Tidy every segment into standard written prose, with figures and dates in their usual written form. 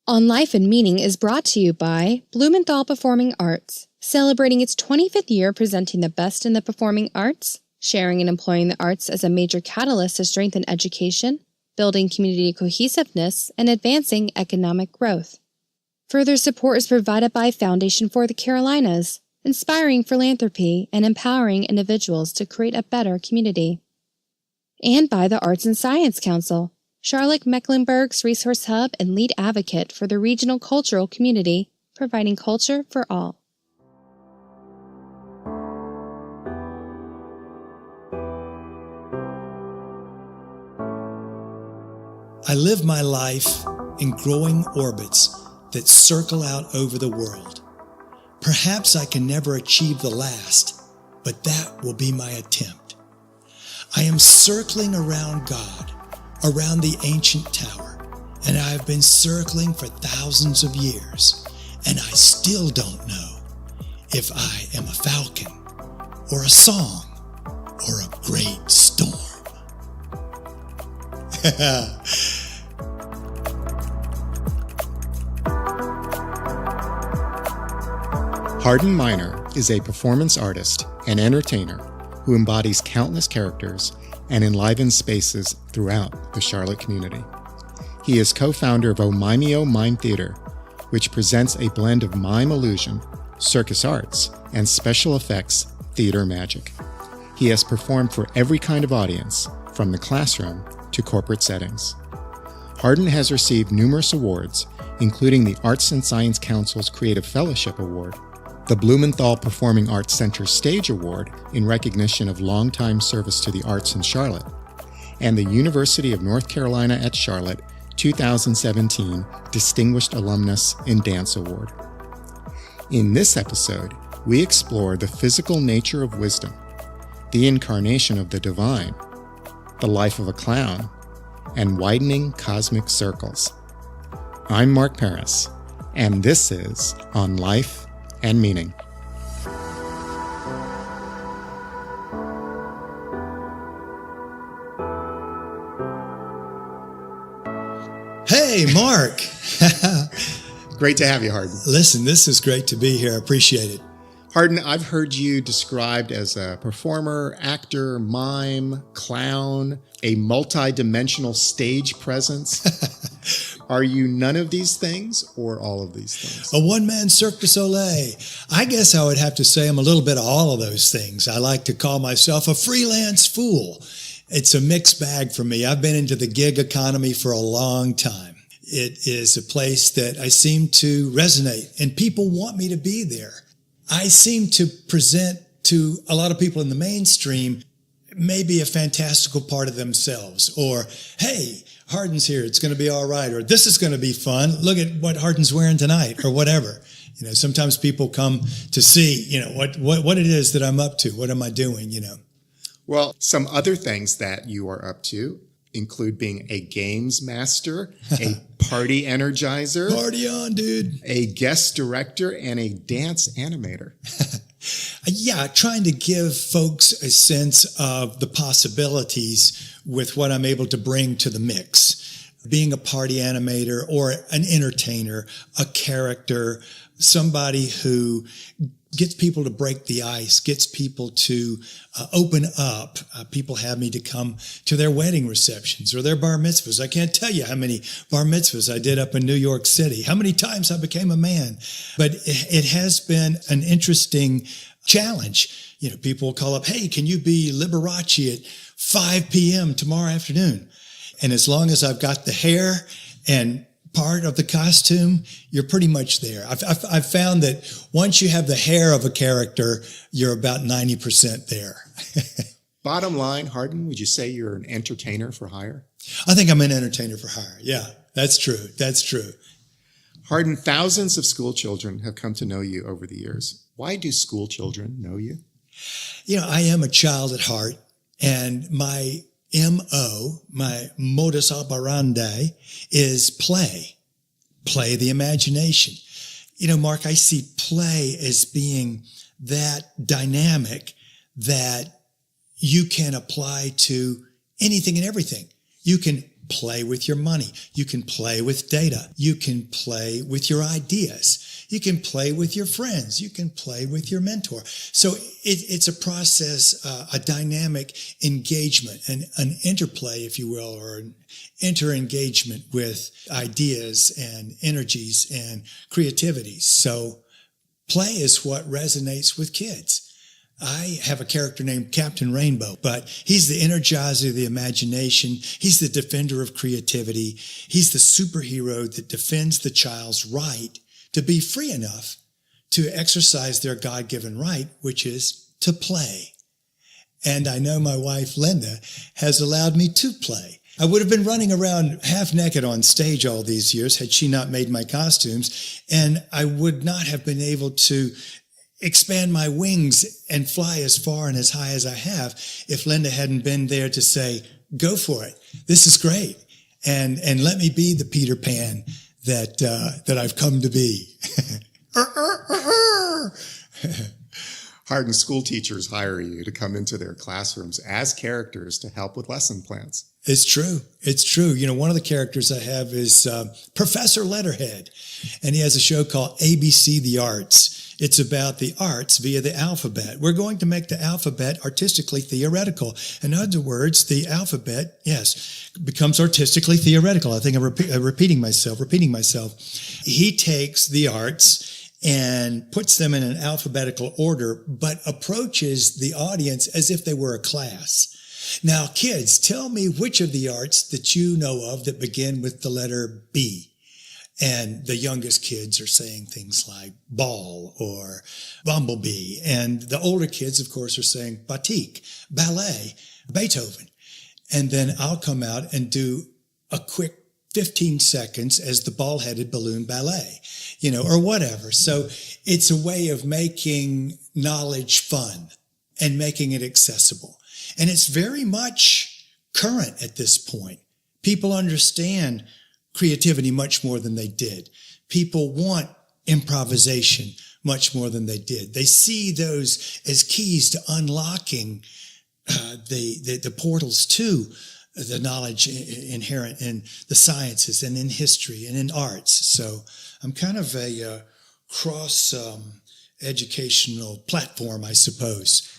On Life and Meaning is brought to you by Blumenthal Performing Arts, celebrating its 25th year presenting the best in the performing arts, sharing and employing the arts as a major catalyst to strengthen education, building community cohesiveness, and advancing economic growth. Further support is provided by Foundation for the Carolinas, inspiring philanthropy and empowering individuals to create a better community. And by the Arts and Science Council, Charlotte-Mecklenburg's resource hub and lead advocate for the regional cultural community, providing culture for all. I live my life in growing orbits that circle out over the world. Perhaps I can never achieve the last, but that will be my attempt. I am circling around God, around the ancient tower, and I have been circling for thousands of years, and I still don't know if I am a falcon, or a song, or a great storm. Hardin Minor is a performance artist and entertainer who embodies countless characters and enlivens spaces throughout the Charlotte community. He is co-founder of OMIMEO Mime Theatre, which presents a blend of mime illusion, circus arts, and special effects theater magic. He has performed for every kind of audience, from the classroom to corporate settings. Hardin has received numerous awards, including the Arts and Science Council's Creative Fellowship Award, the Blumenthal Performing Arts Center Stage Award in recognition of longtime service to the arts in Charlotte, and the University of North Carolina at Charlotte 2017 Distinguished Alumnus in Dance Award. In this episode, we explore the physical nature of wisdom, the incarnation of the divine, the life of a clown, and widening cosmic circles. I'm Mark Paris, and this is On Life and Meaning. Hey, Mark. Great to have you, Hardin. Listen, this is great to be here. I appreciate it. Hardin, I've heard you described as a performer, actor, mime, clown, a multi-dimensional stage presence. Are you none of these things or all of these things? A one-man Cirque du Soleil. I guess I would have to say I'm a little bit of all of those things. I like to call myself a freelance fool. It's a mixed bag for me. I've been into the gig economy for a long time. It is a place that I seem to resonate, and people want me to be there. I seem to present to a lot of people in the mainstream maybe a fantastical part of themselves, or, hey, Hardin's here, it's going to be all right, or this is going to be fun, look at what Hardin's wearing tonight, or whatever. You know, sometimes people come to see, you know, what it is that I'm up to, what am I doing, you know. Well, some other things that you are up to include being a games master, a party energizer. Party on, dude. A guest director, and a dance animator. Yeah, trying to give folks a sense of the possibilities with what I'm able to bring to the mix. Being a party animator or an entertainer, a character, somebody who gets people to break the ice, gets people to open up. People have me to come to their wedding receptions or their bar mitzvahs. I can't tell you how many bar mitzvahs I did up in New York City, how many times I became a man. But it has been an interesting challenge. You know, people will call up, hey, can you be Liberace at 5 p.m. tomorrow afternoon? And as long as I've got the hair and part of the costume, you're pretty much there. I've found that once you have the hair of a character, you're about 90% there. Bottom line, Hardin, would you say you're an entertainer for hire? I think I'm an entertainer for hire. Yeah, that's true. That's true. Hardin, thousands of school children have come to know you over the years. Why do school children know you? You know, I am a child at heart, and my MO, my modus operandi, is play the imagination. You know, Mark, I see play as being that dynamic that you can apply to anything and everything. You can play with your money. You can play with data. You can play with your ideas. You can play with your friends. You can play with your mentor. So it's a process, a dynamic engagement, an interplay, if you will, or an inter-engagement with ideas and energies and creativities. So play is what resonates with kids. I have a character named Captain Rainbow, but he's the energizer of the imagination. He's the defender of creativity. He's the superhero that defends the child's right to be free enough to exercise their God-given right, which is to play. And I know my wife, Linda, has allowed me to play. I would have been running around half naked on stage all these years had she not made my costumes, and I would not have been able to expand my wings and fly as far and as high as I have if Linda hadn't been there to say, go for it. This is great. And let me be the Peter Pan that I've come to be. Hardin school teachers hire you to come into their classrooms as characters to help with lesson plans. It's true. It's true. You know, one of the characters I have is Professor Letterhead, and he has a show called ABC The Arts. It's about the arts via the alphabet. We're going to make the alphabet artistically theoretical. In other words, the alphabet, yes, becomes artistically theoretical. I think I'm repeating myself. He takes the arts and puts them in an alphabetical order, but approaches the audience as if they were a class. Now, kids, tell me which of the arts that you know of that begin with the letter B. And the youngest kids are saying things like ball or bumblebee. And the older kids, of course, are saying batik, ballet, Beethoven. And then I'll come out and do a quick 15 seconds as the ball-headed balloon ballet, you know, or whatever. So it's a way of making knowledge fun and making it accessible. And it's very much current at this point. People understand creativity much more than they did. People want improvisation much more than they did. They see those as keys to unlocking the portals to the knowledge inherent in the sciences and in history and in arts. So I'm kind of a cross educational platform, I suppose.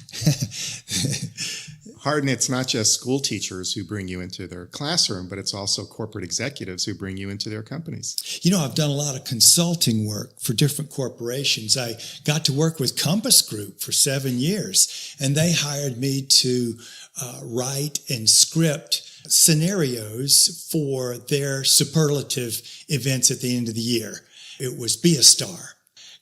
Hardin, it's not just school teachers who bring you into their classroom, but it's also corporate executives who bring you into their companies. You know, I've done a lot of consulting work for different corporations. I got to work with Compass Group for 7 years, and they hired me to write and script scenarios for their superlative events at the end of the year. It was Be a Star.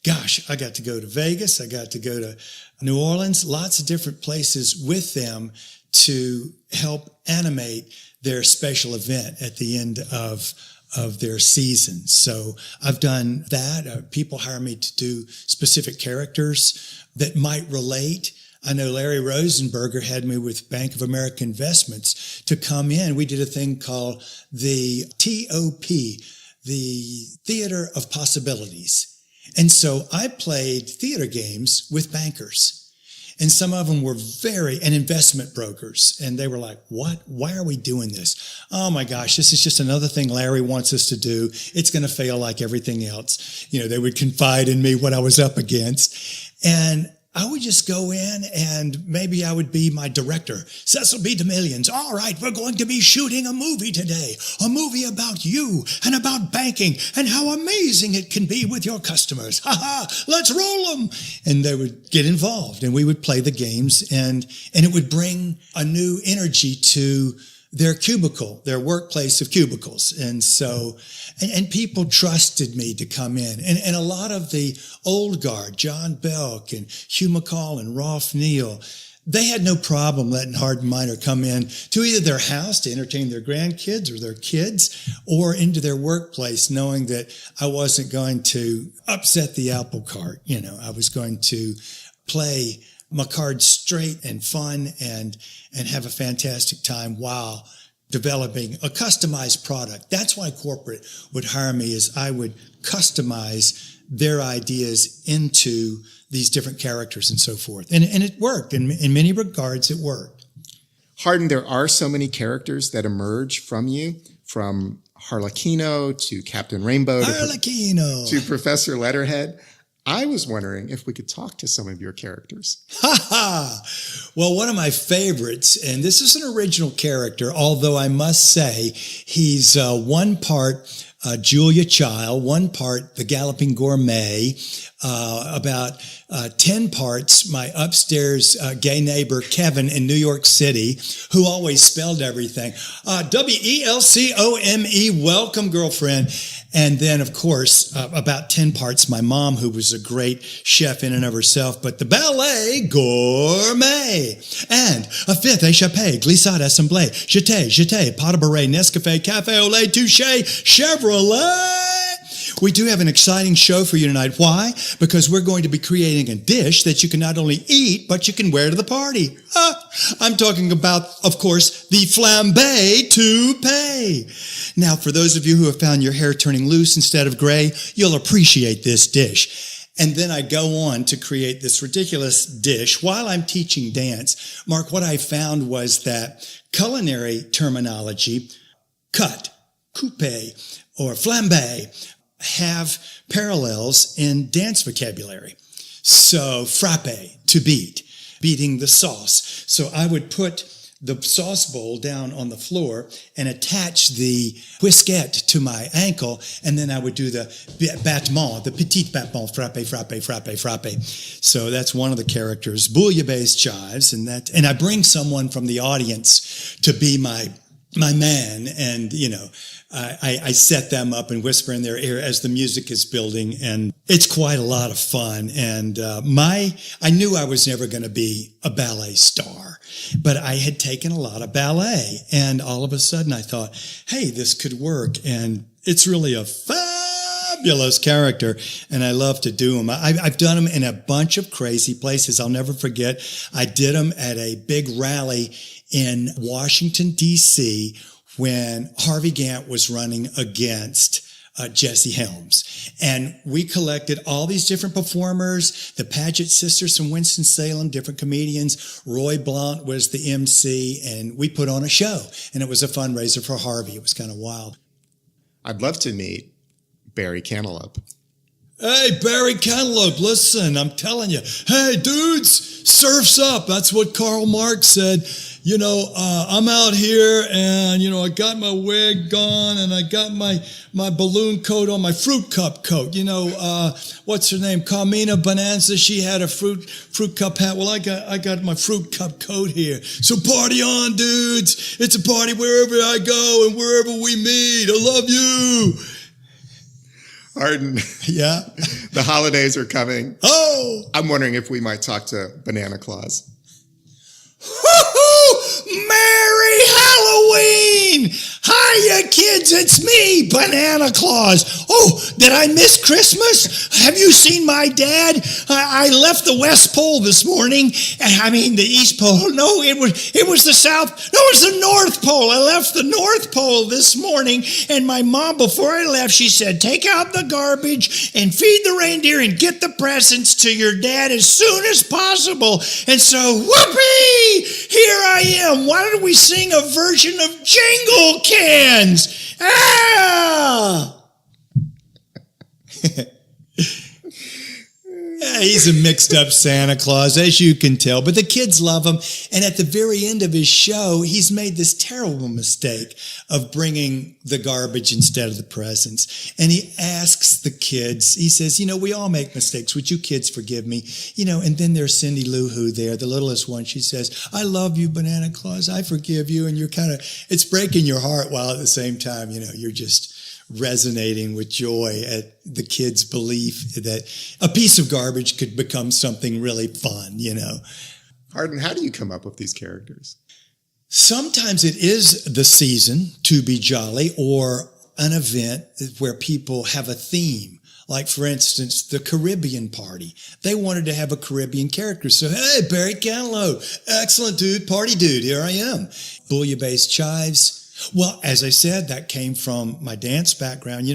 Gosh, I got to go to Vegas. I got to go to New Orleans, lots of different places with them to help animate their special event at the end of their season. So I've done that. People hire me to do specific characters that might relate. I know Larry Rosenberger had me with Bank of America Investments to come in. We did a thing called the TOP, the Theater of Possibilities. And so I played theater games with bankers, and some of them were and investment brokers. And they were like, what? Why are we doing this? Oh my gosh, this is just another thing Larry wants us to do. It's going to fail like everything else. You know, they would confide in me what I was up against. And I would just go in and maybe I would be my director, Cecil B. DeMillions. All right, we're going to be shooting a movie today, a movie about you and about banking and how amazing it can be with your customers. Ha ha, let's roll them. And they would get involved and we would play the games and it would bring a new energy to their cubicle, their workplace of cubicles. And so, and people trusted me to come in. And a lot of the old guard, John Belk and Hugh McCall and Rolf Neal, they had no problem letting Hardin Minor come in to either their house to entertain their grandkids or their kids or into their workplace, knowing that I wasn't going to upset the apple cart. You know, I was going to play my cards straight and fun and have a fantastic time while developing a customized product. That's why corporate would hire me, is I would customize their ideas into these different characters and so forth. And it worked. In many regards, it worked. Hardin, there are so many characters that emerge from you. from Harlequino to Captain Rainbow to Professor Letterhead. I was wondering if we could talk to some of your characters. Well, one of my favorites, and this is an original character, although I must say he's one part Julia Child, one part the Galloping Gourmet, about 10 parts my upstairs gay neighbor Kevin in New York City, who always spelled everything. WELCOME, welcome, girlfriend. And then, of course, about 10 parts my mom, who was a great chef in and of herself, but the ballet gourmet. And a fifth, échappé, glissade, assemblée, jeté, pot de beret, Nescafé, café au lait, touché, Chevrolet. We do have an exciting show for you tonight. Why? Because we're going to be creating a dish that you can not only eat, but you can wear to the party. I'm talking about, of course, the flambé toupee. Now, for those of you who have found your hair turning loose instead of gray, you'll appreciate this dish. And then I go on to create this ridiculous dish while I'm teaching dance. Mark, what I found was that culinary terminology, cut, coupe, or flambé, have parallels in dance vocabulary. So frappe, to beat, beating the sauce. So I would put the sauce bowl down on the floor and attach the whiskette to my ankle, and then I would do the battement, the petit battement, frappe, frappe, frappe, frappe. So that's one of the characters, bouillabaisse chives, and I bring someone from the audience to be my man, and I set them up and whisper in their ear as the music is building, and it's quite a lot of fun. And I knew I was never going to be a ballet star, but I had taken a lot of ballet, and all of a sudden I thought, hey, this could work, and it's really a fabulous character, and I love to do them. I've done them in a bunch of crazy places. I'll never forget, I did them at a big rally in Washington, D.C., when Harvey Gantt was running against Jesse Helms. And we collected all these different performers, the Paget sisters from Winston-Salem, different comedians. Roy Blount was the MC, and we put on a show. And it was a fundraiser for Harvey. It was kind of wild. I'd love to meet Barry Cantaloupe. Hey, Barry Cantaloupe, listen, I'm telling you. Hey, dudes, surf's up. That's what Karl Marx said. I'm out here and, I got my wig on and I got my balloon coat on, my fruit cup coat. What's her name? Carmina Bonanza. She had a fruit cup hat. Well, I got my fruit cup coat here. So party on, dudes. It's a party wherever I go and wherever we meet. I love you. Hardin. Yeah? The holidays are coming. Oh! I'm wondering if we might talk to Banana Claus. Merry Halloween! Hiya, kids, it's me, Banana Claus. Oh, did I miss Christmas? Have you seen my dad? I left the West Pole this morning. The East Pole. No, it was the South. No, it was the North Pole. I left the North Pole this morning, and my mom, before I left, she said, take out the garbage and feed the reindeer and get the presents to your dad as soon as possible. And so, whoopee! Here I am. Why don't we sing a version of Jingle Cans? Ah! Yeah, he's a mixed up Santa Claus, as you can tell, but the kids love him. And at the very end of his show, he's made this terrible mistake of bringing the garbage instead of the presents. And he asks the kids, he says, we all make mistakes. Would you kids forgive me? And then there's Cindy Lou Who there, the littlest one. She says, I love you, Banana Claus. I forgive you. And you're it's breaking your heart while at the same time, you're just resonating with joy at the kids' belief that a piece of garbage could become something really fun, Hardin, how do you come up with these characters? Sometimes it is the season to be jolly or an event where people have a theme. Like, for instance, the Caribbean party. They wanted to have a Caribbean character. So, hey, Barry Cantaloupe, excellent dude, party dude, here I am. Bouillabaisse chives. Well, as I said, that came from my dance background.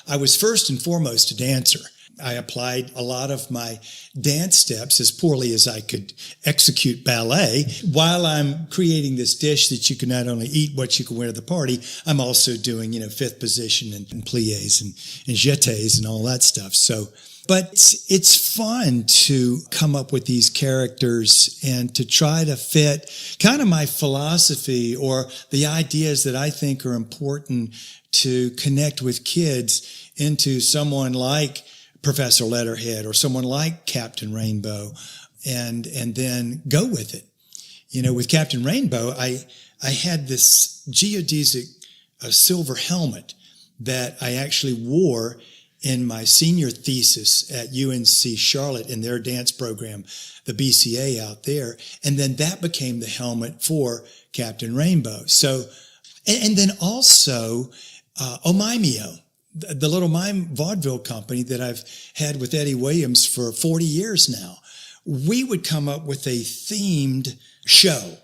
I was first and foremost a dancer. I applied a lot of my dance steps, as poorly as I could execute ballet, while I'm creating this dish that you can not only eat, what you can wear to the party. I'm also doing, fifth position and pliés and jetés and all that stuff. So, but it's fun to come up with these characters and to try to fit kind of my philosophy or the ideas that I think are important to connect with kids into someone like Professor Letterhead or someone like Captain Rainbow, and then go with it. With Captain Rainbow, I had this geodesic silver helmet that I actually wore in my senior thesis at UNC Charlotte in their dance program, the BCA out there. And then that became the helmet for Captain Rainbow. So, and then also OMIMEO, the little mime vaudeville company that I've had with Eddie Williams for 40 years now. We would come up with a themed show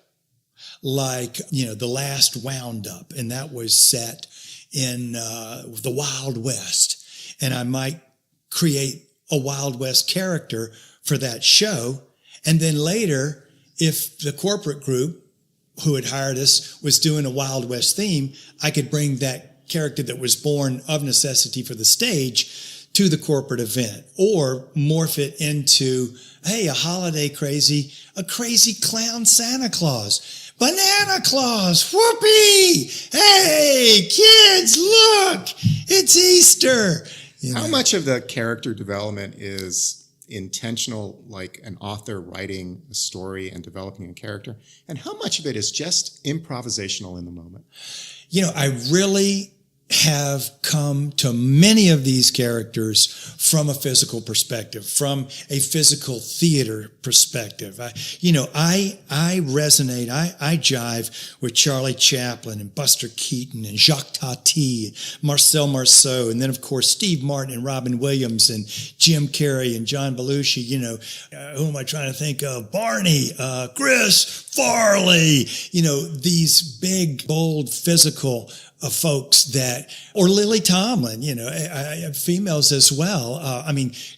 like, The Last Wound Up, and that was set in the Wild West. And I might create a Wild West character for that show. And then later, if the corporate group who had hired us was doing a Wild West theme, I could bring that character that was born of necessity for the stage to the corporate event, or morph it into, hey, a crazy clown Santa Claus. Banana Claus, whoopee! Hey, kids, look, it's Easter. How much of the character development is intentional, like an author writing a story and developing a character, and how much of it is just improvisational in the moment? I really have come to many of these characters from a physical perspective, from a physical theater perspective. I resonate, I jive with Charlie Chaplin and Buster Keaton and Jacques Tati, Marcel Marceau, and then of course Steve Martin and Robin Williams and Jim Carrey and John Belushi. Who am I trying to think of? Barney, Chris Farley. These big, bold, physical folks or Lily Tomlin, I have females as well.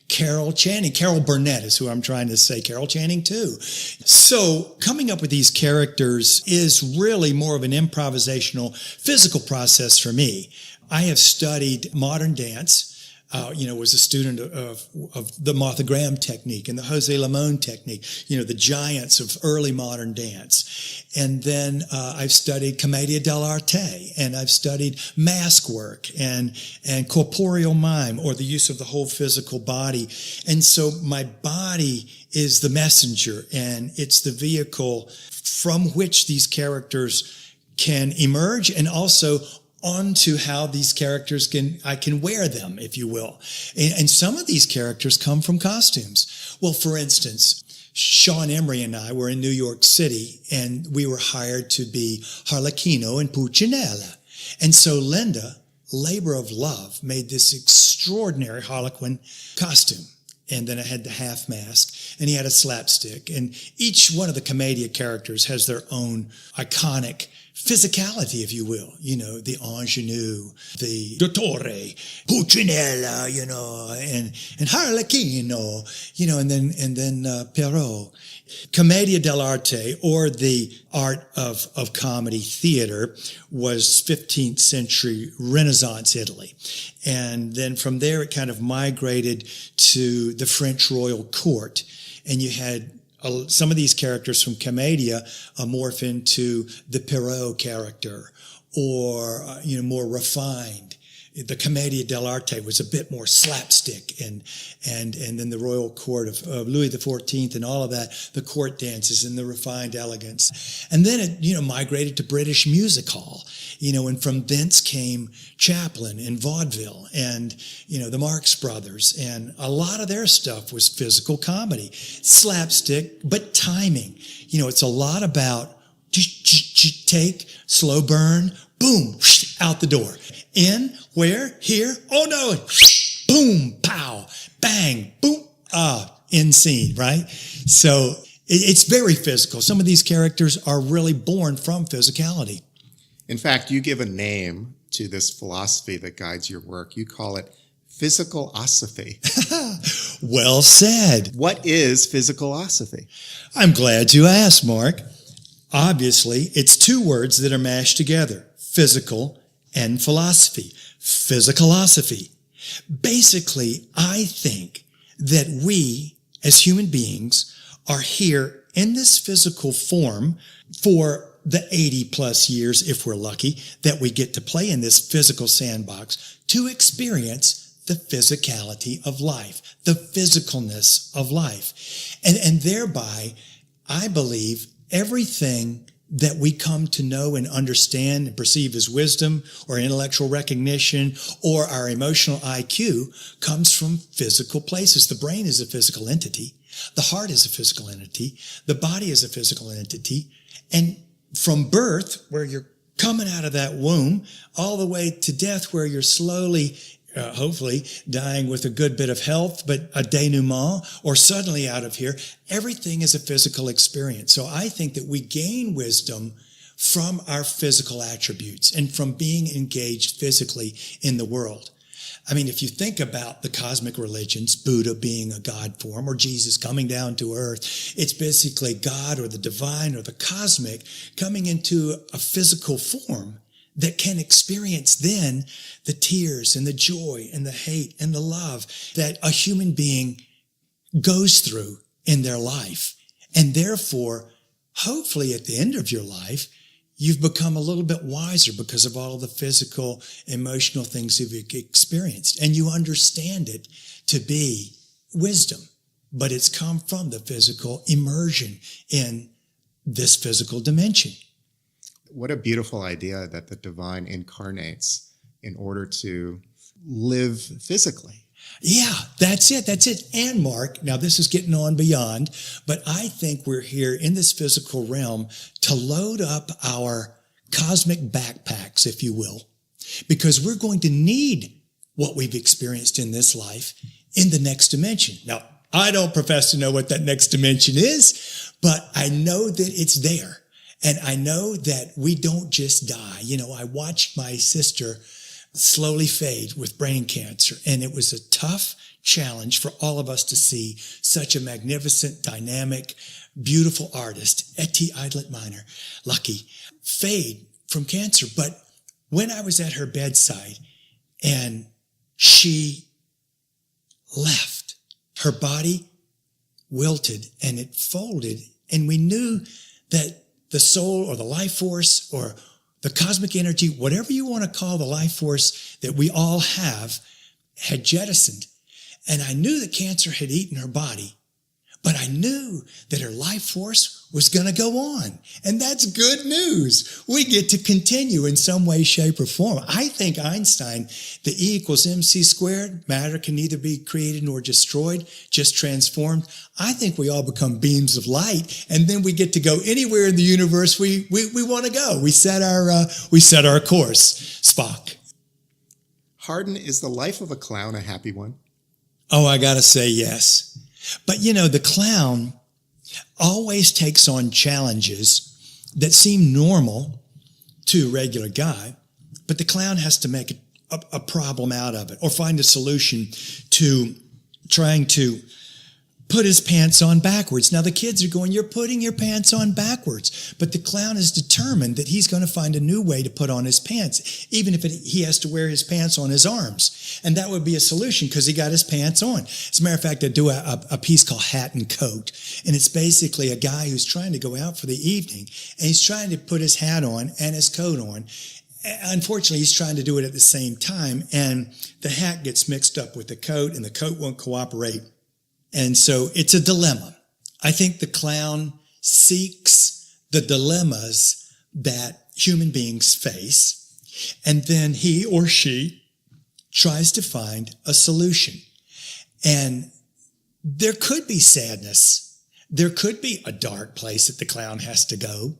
Carol Channing, Carol Burnett is who I'm trying to say, Carol Channing too. So coming up with these characters is really more of an improvisational physical process for me. I have studied modern dance. Was a student of the Martha Graham technique and the Jose Limon technique, the giants of early modern dance. And then I've studied Commedia dell'arte, and I've studied mask work and corporeal mime, or the use of the whole physical body. And so my body is the messenger, and it's the vehicle from which these characters can emerge, and also onto how these characters I can wear them, if you will. And some of these characters come from costumes. Well, for instance, Sean Emery and I were in New York City, and we were hired to be Harlequino and Pulcinella. And so Linda, labor of love, made this extraordinary Harlequin costume. And then I had the half mask, and he had a slapstick. And each one of the Commedia characters has their own iconic physicality, if you will, the ingenue, the dottore, Pulcinella, and Harlequino, and then Perrault. Commedia dell'arte, or the art of comedy theater, was 15th century Renaissance Italy. And then from there, it kind of migrated to the French royal court. And you had some of these characters from Commedia morph into the Perrault character, or, more refined. The Commedia dell'arte was a bit more slapstick, and then the royal court of Louis XIV and all of that, the court dances and the refined elegance. And then it, migrated to British music hall, and from thence came Chaplin and vaudeville and, the Marx Brothers, and a lot of their stuff was physical comedy, slapstick, but timing. It's a lot about take, slow burn, boom, out the door. In, where, here, oh no, boom, pow, bang, boom, in scene, right? So it's very physical. Some of these characters are really born from physicality. In fact, you give a name to this philosophy that guides your work. You call it Physicalosophy. Well said. What is physicalosophy? I'm glad you asked, Mark. Obviously, it's two words that are mashed together, physical and philosophy. Physicalosophy. Basically, I think that we, as human beings, are here in this physical form for the 80 plus years, if we're lucky, that we get to play in this physical sandbox to experience the physicality of life, the physicalness of life. And thereby, I believe everything that we come to know and understand and perceive as wisdom or intellectual recognition or our emotional IQ comes from physical places. The brain is a physical entity. The heart is a physical entity. The body is a physical entity. And from birth, where you're coming out of that womb, all the way to death, where you're slowly hopefully dying with a good bit of health, but a denouement, or suddenly out of here, everything is a physical experience. So I think that we gain wisdom from our physical attributes and from being engaged physically in the world. I mean, if you think about the cosmic religions, Buddha being a God form or Jesus coming down to earth, it's basically God or the divine or the cosmic coming into a physical form that can experience then the tears and the joy and the hate and the love that a human being goes through in their life. And therefore, hopefully at the end of your life, you've become a little bit wiser because of all the physical, emotional things you've experienced. And you understand it to be wisdom, but it's come from the physical immersion in this physical dimension. What a beautiful idea that the divine incarnates in order to live physically. Yeah, that's it. That's it. And Mark, now this is getting on beyond, but I think we're here in this physical realm to load up our cosmic backpacks, if you will, because we're going to need what we've experienced in this life in the next dimension. Now, I don't profess to know what that next dimension is, but I know that it's there. And I know that we don't just die. You know, I watched my sister slowly fade with brain cancer, and it was a tough challenge for all of us to see such a magnificent, dynamic, beautiful artist, Hardin Minor, lucky, fade from cancer. But when I was at her bedside and she left, her body wilted and it folded, and we knew that the soul or the life force or the cosmic energy, whatever you want to call the life force that we all have, had jettisoned. And I knew that cancer had eaten her body, but I knew that her life force was going to go on. And that's good news. We get to continue in some way, shape, or form. I think Einstein, the E equals MC squared, matter can neither be created nor destroyed, just transformed. I think we all become beams of light, and then we get to go anywhere in the universe we want to go. We set our course. Spock. Hardin, is the life of a clown a happy one? Oh, I got to say yes. But, you know, the clown always takes on challenges that seem normal to a regular guy, but the clown has to make a problem out of it or find a solution to trying to put his pants on backwards. Now, the kids are going, you're putting your pants on backwards. But the clown is determined that he's going to find a new way to put on his pants, even if he has to wear his pants on his arms. And that would be a solution because he got his pants on. As a matter of fact, I do a piece called Hat and Coat. And it's basically a guy who's trying to go out for the evening, and he's trying to put his hat on and his coat on. Unfortunately, he's trying to do it at the same time, and the hat gets mixed up with the coat, and the coat won't cooperate. And so it's a dilemma. I think the clown seeks the dilemmas that human beings face, and then he or she tries to find a solution. And there could be sadness. There could be a dark place that the clown has to go.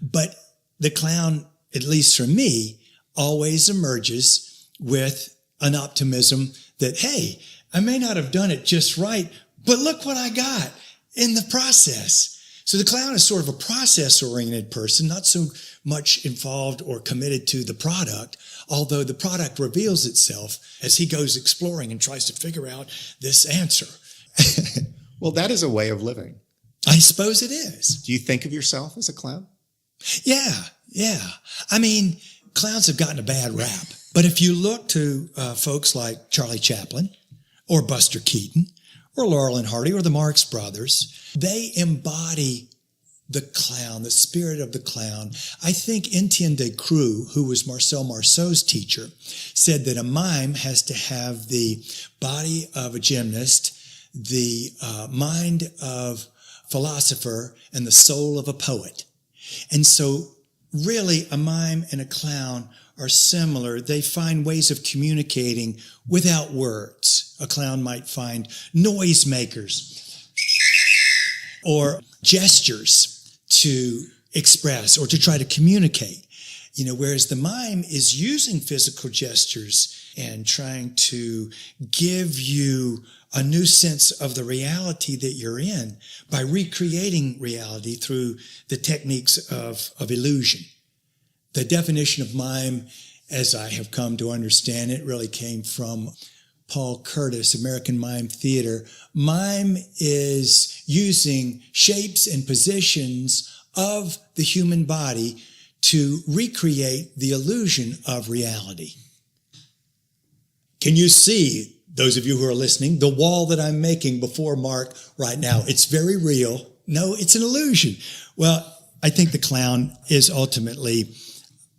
But the clown, at least for me, always emerges with an optimism that, hey, I may not have done it just right, but look what I got in the process. So the clown is sort of a process-oriented person, not so much involved or committed to the product, although the product reveals itself as he goes exploring and tries to figure out this answer. Well, that is a way of living. I suppose it is. Do you think of yourself as a clown? Yeah. I mean, clowns have gotten a bad rap. But if you look to folks like Charlie Chaplin or Buster Keaton or Laurel and Hardy or the Marx Brothers, they embody the clown, the spirit of the clown. I think Etienne Decroux, who was Marcel Marceau's teacher, said that a mime has to have the body of a gymnast, the mind of philosopher, and the soul of a poet. And so really a mime and a clown are similar. They find ways of communicating without words. A clown might find noisemakers or gestures to express or to try to communicate. Whereas the mime is using physical gestures and trying to give you a new sense of the reality that you're in by recreating reality through the techniques of illusion. The definition of mime, as I have come to understand it, really came from Paul Curtis, American Mime Theatre. Mime is using shapes and positions of the human body to recreate the illusion of reality. Can you see, those of you who are listening, the wall that I'm making before Mark right now? It's very real. No, it's an illusion. Well, I think the clown is ultimately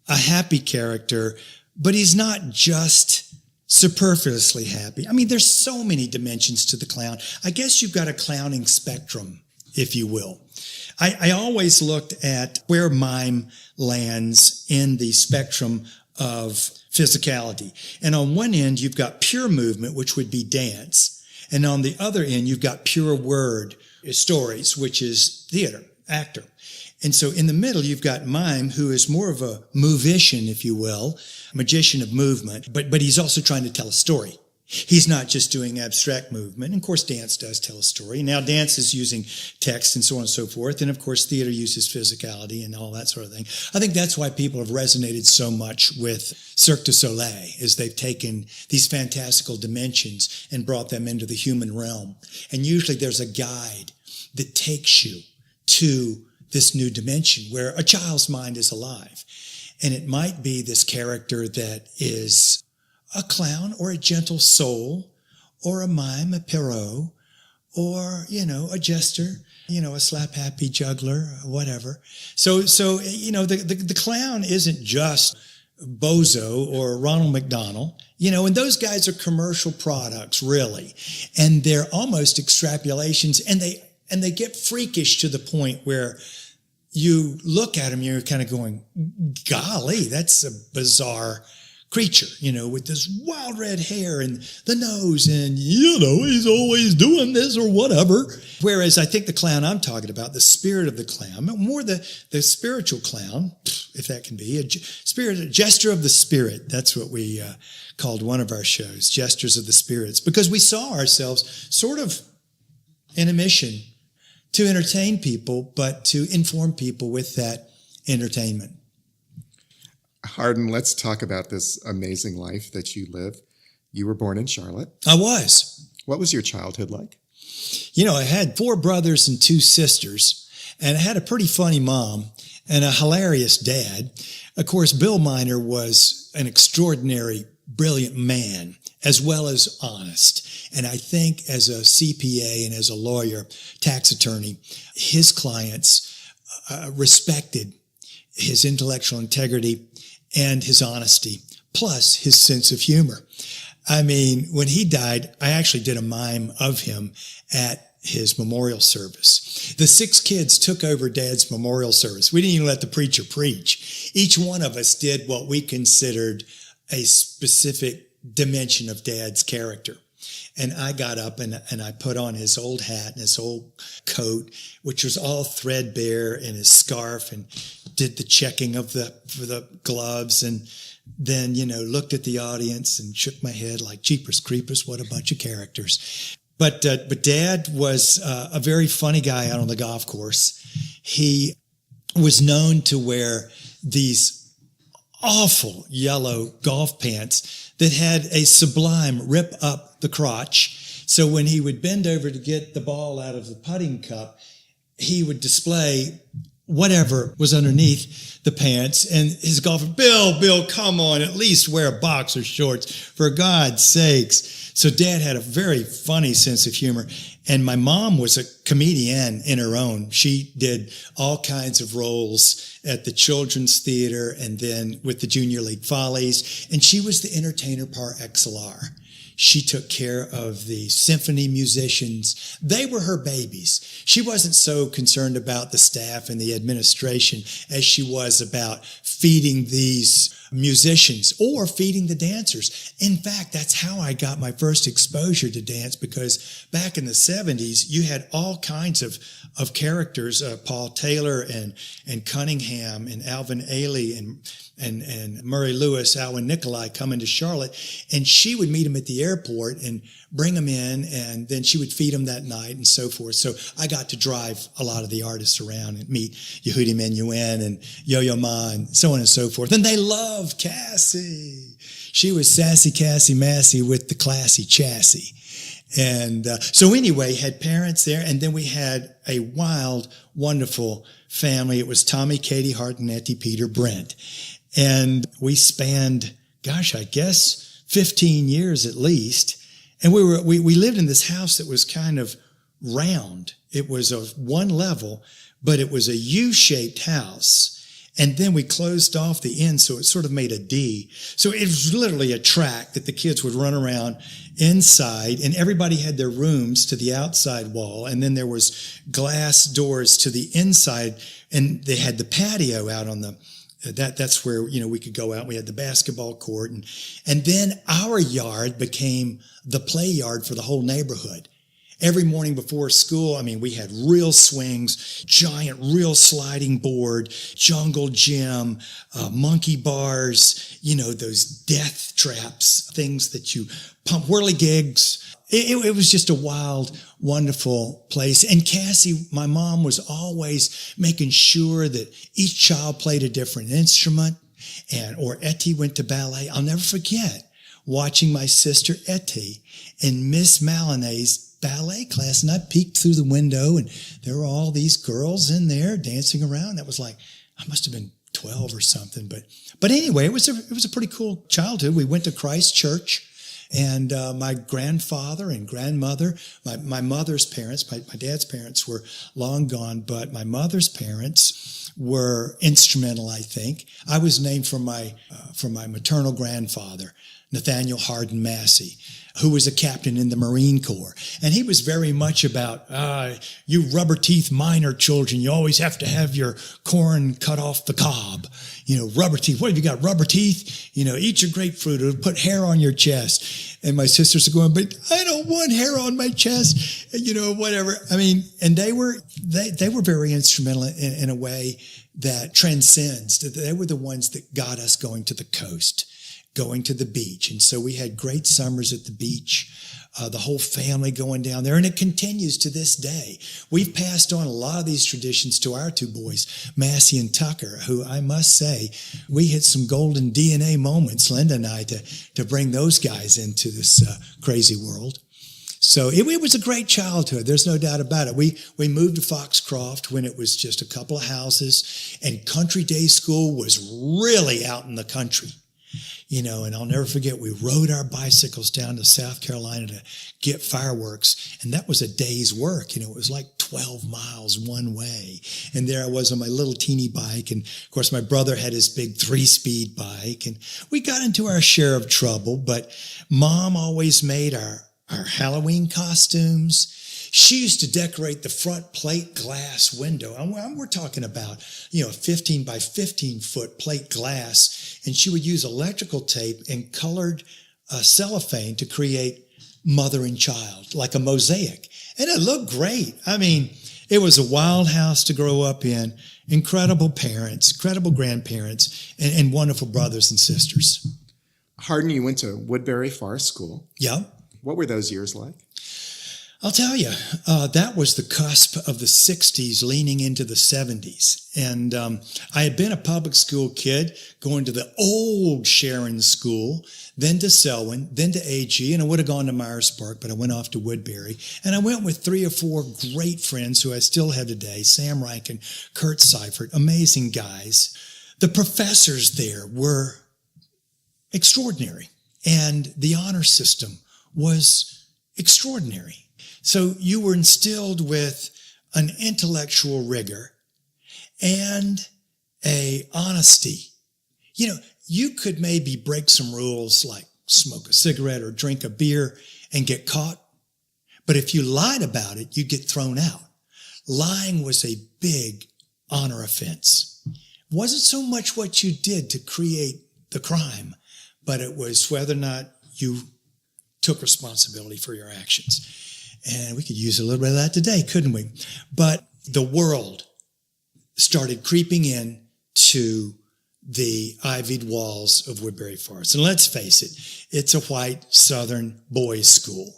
a happy character, but he's not just superfluously happy. I mean, there's so many dimensions to the clown. I guess you've got a clowning spectrum, if you will. I always looked at where mime lands in the spectrum of physicality. And on one end, you've got pure movement, which would be dance. And on the other end, you've got pure word stories, which is theater, actor. And so in the middle, you've got mime, who is more of a movician, if you will, magician of movement, but he's also trying to tell a story. He's not just doing abstract movement. And of course, dance does tell a story. Now, dance is using text and so on and so forth. And of course, theater uses physicality and all that sort of thing. I think that's why people have resonated so much with Cirque du Soleil, is they've taken these fantastical dimensions and brought them into the human realm. And usually there's a guide that takes you to this new dimension where a child's mind is alive. And it might be this character that is a clown or a gentle soul or a mime, a Pierrot, or, a jester, a slap-happy juggler, whatever. So the clown isn't just Bozo or Ronald McDonald, and those guys are commercial products, really. And they're almost extrapolations, and they get freakish to the point where you look at them, you're kind of going, golly, that's a bizarre creature, with this wild red hair and the nose and, he's always doing this or whatever. Whereas I think the clown I'm talking about, the spirit of the clown, more the spiritual clown, if that can be, a gesture of the spirit. That's what we called one of our shows, Gestures of the Spirits, because we saw ourselves sort of in a mission to entertain people, but to inform people with that entertainment. Hardin, let's talk about this amazing life that you live. You were born in Charlotte. I was. What was your childhood like? I had 4 brothers and 2 sisters, and I had a pretty funny mom and a hilarious dad. Of course, Bill Minor was an extraordinary, brilliant man, as well as honest. And I think as a CPA and as a lawyer, tax attorney, his clients respected his intellectual integrity and his honesty, plus his sense of humor. I mean, when he died, I actually did a mime of him at his memorial service. The 6 kids took over Dad's memorial service. We didn't even let the preacher preach. Each one of us did what we considered a specific dimension of Dad's character. And I got up and I put on his old hat and his old coat, which was all threadbare, and his scarf, and did the checking of for the gloves, and then, looked at the audience and shook my head like, Jeepers Creepers, what a bunch of characters. But Dad was a very funny guy out on the golf course. He was known to wear these awful yellow golf pants that had a sublime rip up the crotch. So when he would bend over to get the ball out of the putting cup, he would display whatever was underneath the pants. And his golfer, Bill, come on, at least wear boxer shorts, for God's sakes. So Dad had a very funny sense of humor. And my mom was a comedian in her own. She did all kinds of roles at the Children's Theater and then with the Junior League Follies. And she was the entertainer par excellence. She took care of the symphony musicians. They were her babies. She wasn't so concerned about the staff and the administration as she was about feeding these musicians or feeding the dancers. In fact, that's how I got my first exposure to dance, because back in the 70s, you had all kinds of characters, Paul Taylor and Cunningham and Alvin Ailey and Murray Lewis, Alwyn Nicolai coming to Charlotte, and she would meet them at the airport and bring them in, and then she would feed them that night and so forth. So I got to drive a lot of the artists around and meet Yehudi Menuhin and Yo-Yo Ma and so on and so forth. And they loved Cassie. She was sassy Cassie Massey with the classy chassis. And so anyway, had parents there, and then we had a wild, wonderful family. It was Tommy, Katie, Hardin, Etty, Peter, Brent. And we spanned, I guess 15 years at least. And we lived in this house that was kind of round. It was of one level, but it was a U-shaped house. And then we closed off the end, so it sort of made a D. So it was literally a track that the kids would run around inside, and everybody had their rooms to the outside wall, and then there was glass doors to the inside, and they had the patio out on the that's where, we could go out. We had the basketball court, and then our yard became the play yard for the whole neighborhood. Every morning before school, we had real swings, giant, real sliding board, jungle gym, monkey bars, those death traps, things that you pump, whirligigs. It was just a wild, wonderful place. And Cassie, my mom, was always making sure that each child played a different instrument, or Etty went to ballet. I'll never forget watching my sister Etty in Miss Malinet's ballet class, and I peeked through the window, and there were all these girls in there dancing around. That was like, I must have been 12 or something. But anyway, it was a pretty cool childhood. We went to Christ Church, and my grandfather and grandmother, my mother's parents, my dad's parents were long gone, but my mother's parents were instrumental, I think. I was named from my maternal grandfather, Nathaniel Hardin Massey, who was a captain in the Marine Corps. And he was very much about, you rubber teeth minor children, you always have to have your corn cut off the cob. Rubber teeth. What have you got, rubber teeth? Eat your grapefruit. It'll put hair on your chest. And my sisters are going, but I don't want hair on my chest. Whatever. And they were very instrumental in a way that transcends. They were the ones that got us going to the coast, going to the beach. And so we had great summers at the beach, the whole family going down there. And it continues to this day. We've passed on a lot of these traditions to our two boys, Massey and Tucker, who I must say, we hit some golden DNA moments, Linda and I, to bring those guys into this crazy world. So it was a great childhood. There's no doubt about it. We moved to Foxcroft when it was just a couple of houses, and country day school was really out in the country. And I'll never forget, we rode our bicycles down to South Carolina to get fireworks, and that was a day's work. It was like 12 miles one way. And there I was on my little teeny bike, and of course my brother had his big 3-speed bike, and we got into our share of trouble, but Mom always made our Halloween costumes. She used to decorate the front plate glass window. And we're talking about, 15 by 15 foot plate glass. And she would use electrical tape and colored cellophane to create mother and child, like a mosaic. And it looked great. It was a wild house to grow up in. Incredible parents, incredible grandparents, and wonderful brothers and sisters. Hardin, you went to Woodbury Forest School. Yeah. What were those years like? I'll tell you, that was the cusp of the 60s leaning into the 70s. And I had been a public school kid, going to the old Sharon School, then to Selwyn, then to AG, and I would have gone to Myers Park, but I went off to Woodbury. And I went with 3 or 4 great friends who I still have today, Sam Rankin, Kurt Seifert, amazing guys. The professors there were extraordinary, and the honor system was extraordinary. So you were instilled with an intellectual rigor and a honesty. You know, you could maybe break some rules like smoke a cigarette or drink a beer and get caught. But if you lied about it, you'd get thrown out. Lying was a big honor offense. It wasn't so much what you did to create the crime, but it was whether or not you took responsibility for your actions. And we could use a little bit of that today, couldn't we? But the world started creeping in to the ivied walls of Woodbury Forest. And let's face it, it's a white Southern boys' school.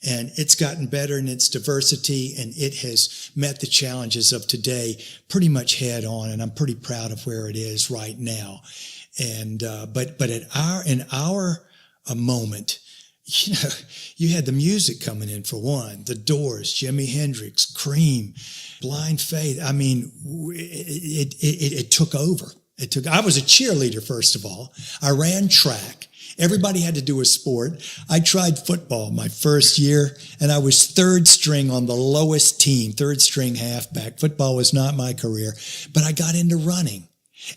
And it's gotten better in its diversity, and it has met the challenges of today pretty much head on. And I'm pretty proud of where it is right now. And but in our moment, you know, you had the music coming in for one, the Doors, Jimi Hendrix, Cream, Blind Faith. I mean, it took over. I was a cheerleader, first of all. I ran track. Everybody had to do a sport. I tried football my first year, and I was third string on the lowest team, third string halfback. Football was not my career, but I got into running.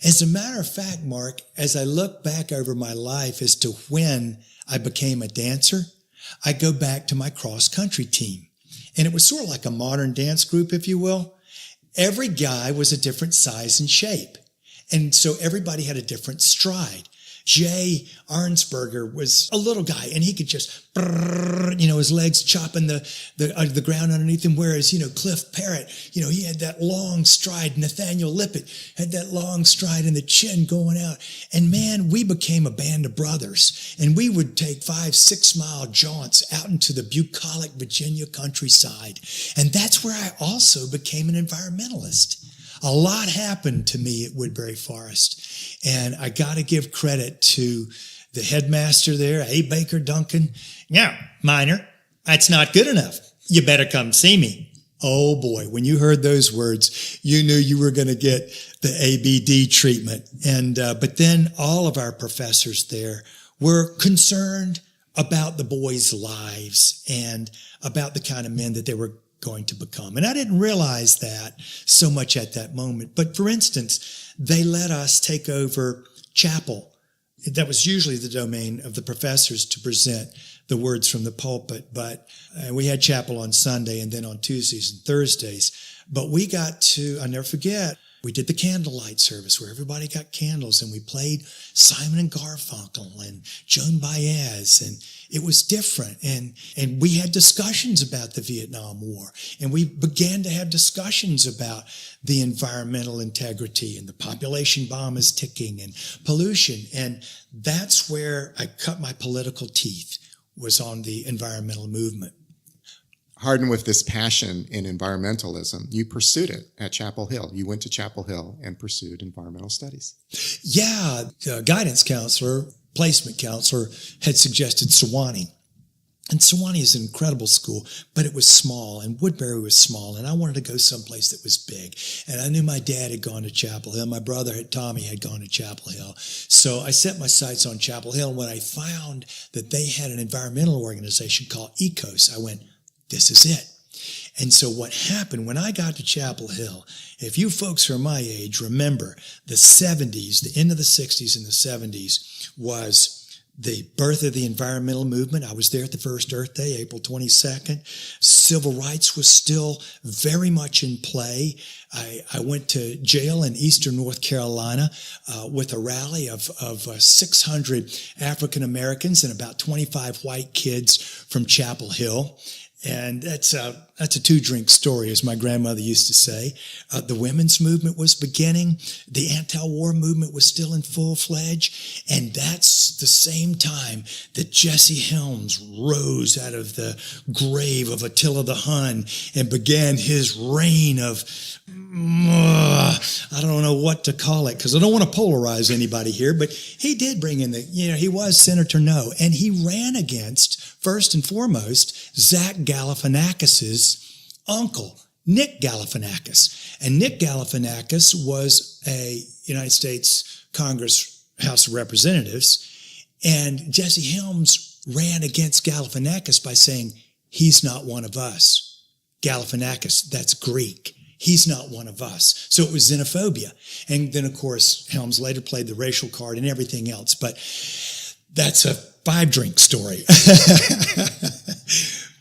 As a matter of fact, Mark, as I look back over my life as to when I became a dancer, I go back to my cross-country team. And it was sort of like a modern dance group, if you will. Every guy was a different size and shape. And so everybody had a different stride. Jay Arnsberger was a little guy, and he could just, his legs chopping the ground underneath him. Whereas, Cliff Parrott, he had that long stride. Nathaniel Lippett had that long stride and the chin going out. And man, we became a band of brothers, and we would take 5-6 mile jaunts out into the bucolic Virginia countryside. And that's where I also became an environmentalist. A lot happened to me at Woodbury Forest, and I got to give credit to the headmaster there, A. Baker Duncan. Yeah, Minor, that's not good enough. You better come see me. Oh boy, when you heard those words, you knew you were going to get the ABD treatment. And but then all of our professors there were concerned about the boys' lives and about the kind of men that they were going to become. And I didn't realize that so much at that moment. But for instance, they let us take over chapel. That was usually the domain of the professors to present the words from the pulpit. But we had chapel on Sunday and then on Tuesdays and Thursdays. But we got to, I'll never forget, we did the candlelight service where everybody got candles, and we played Simon and Garfunkel and Joan Baez, and it was different. And we had discussions about the Vietnam War, and we began to have discussions about the environmental integrity, and the population bomb is ticking, and pollution. And that's where I cut my political teeth, was on the environmental movement. Hardin, with this passion in environmentalism, you pursued it at Chapel Hill. You went to Chapel Hill and pursued environmental studies. Yeah, the guidance counselor, placement counselor had suggested Sewanee. And Sewanee is an incredible school, but it was small, and Woodbury was small, and I wanted to go someplace that was big. And I knew my dad had gone to Chapel Hill. My brother, Tommy, had gone to Chapel Hill. So I set my sights on Chapel Hill. When I found that they had an environmental organization called ECOS, I went, this is it. And so what happened when I got to Chapel Hill, if you folks are my age, remember the 70s, the end of the 60s and the 70s was the birth of the environmental movement. I was there at the first Earth Day, April 22nd. Civil rights was still very much in play. I went to jail in eastern North Carolina with a rally of 600 African Americans and about 25 white kids from Chapel Hill. And that's a 2-drink story, as my grandmother used to say. The women's movement was beginning. The anti-war movement was still in full-fledged. And that's the same time that Jesse Helms rose out of the grave of Attila the Hun and began his reign of, I don't know what to call it, because I don't want to polarize anybody here, but he did bring in he was Senator No, and he ran against, first and foremost, Zach Galifianakis's uncle, Nick Galifianakis. And Nick Galifianakis was a United States Congress House of Representatives, and Jesse Helms ran against Galifianakis by saying, he's not one of us. Galifianakis, that's Greek. He's not one of us. So it was xenophobia. And then, of course, Helms later played the racial card and everything else. But that's a 5-drink story.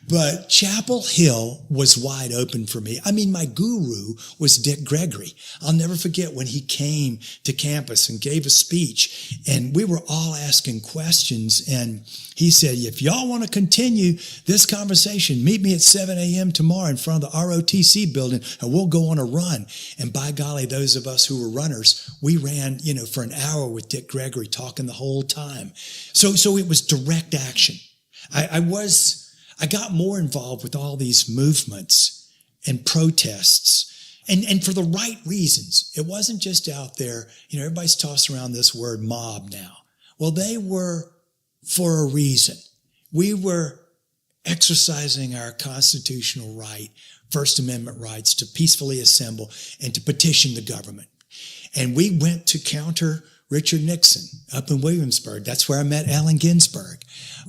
But Chapel Hill was wide open for me. I mean, my guru was Dick Gregory. I'll never forget when he came to campus and gave a speech, and we were all asking questions. And he said, if y'all want to continue this conversation, meet me at 7 a.m. tomorrow in front of the ROTC building, and we'll go on a run. And by golly, those of us who were runners, we ran, for an hour with Dick Gregory talking the whole time. So it was direct action. I got more involved with all these movements and protests, and for the right reasons. It wasn't just out there, everybody's tossing around this word mob now. Well, they were for a reason. We were exercising our constitutional right, First Amendment rights, to peacefully assemble and to petition the government. And we went to counter Richard Nixon up in Williamsburg. That's where I met Allen Ginsberg.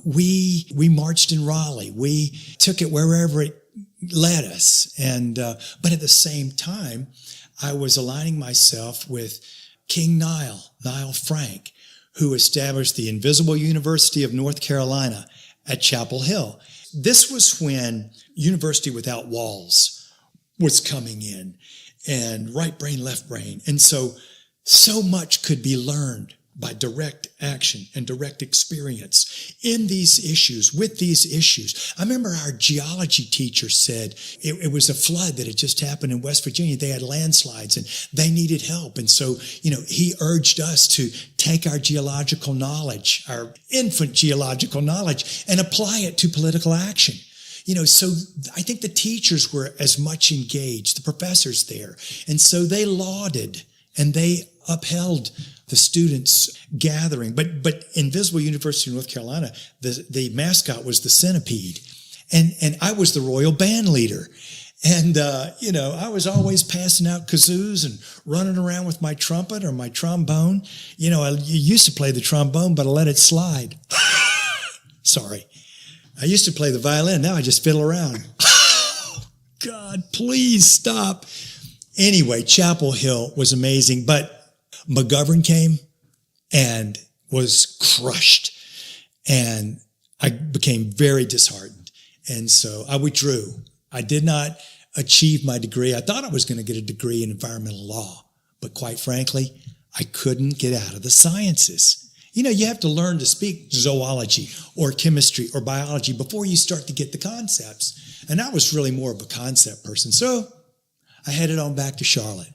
We marched in Raleigh. We took it wherever it led us. But at the same time, I was aligning myself with King Niall Frank, who established the Invisible University of North Carolina at Chapel Hill. This was when University Without Walls was coming in, and right brain, left brain. And so much could be learned by direct action and direct experience in these issues, with these issues. I remember our geology teacher said it was a flood that had just happened in West Virginia. They had landslides and they needed help. And so, he urged us to take our geological knowledge, our infant geological knowledge, and apply it to political action. So I think the teachers were as much engaged, the professors there. And so they lauded and they upheld the students gathering. But Invisible University of North Carolina, the mascot was the centipede. And I was the royal band leader. And, I was always passing out kazoos and running around with my trumpet or my trombone. I used to play the trombone, but I let it slide. Sorry. I used to play the violin. Now I just fiddle around. God, please stop. Anyway, Chapel Hill was amazing, but McGovern came and was crushed, and I became very disheartened. And so I withdrew. I did not achieve my degree. I thought I was going to get a degree in environmental law, but quite frankly, I couldn't get out of the sciences. You have to learn to speak zoology or chemistry or biology before you start to get the concepts. And I was really more of a concept person. So I headed on back to Charlotte.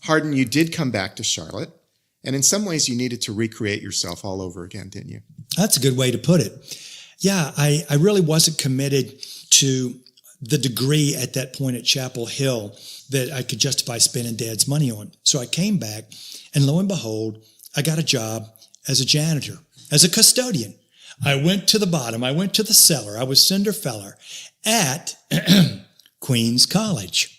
Hardin, you did come back to Charlotte, and in some ways you needed to recreate yourself all over again, didn't you? That's a good way to put it. Yeah, I really wasn't committed to the degree at that point at Chapel Hill that I could justify spending Dad's money on. So I came back, and lo and behold, I got a job as a janitor, as a custodian. I went to the bottom. I went to the cellar. I was Cinderfeller at Queens College.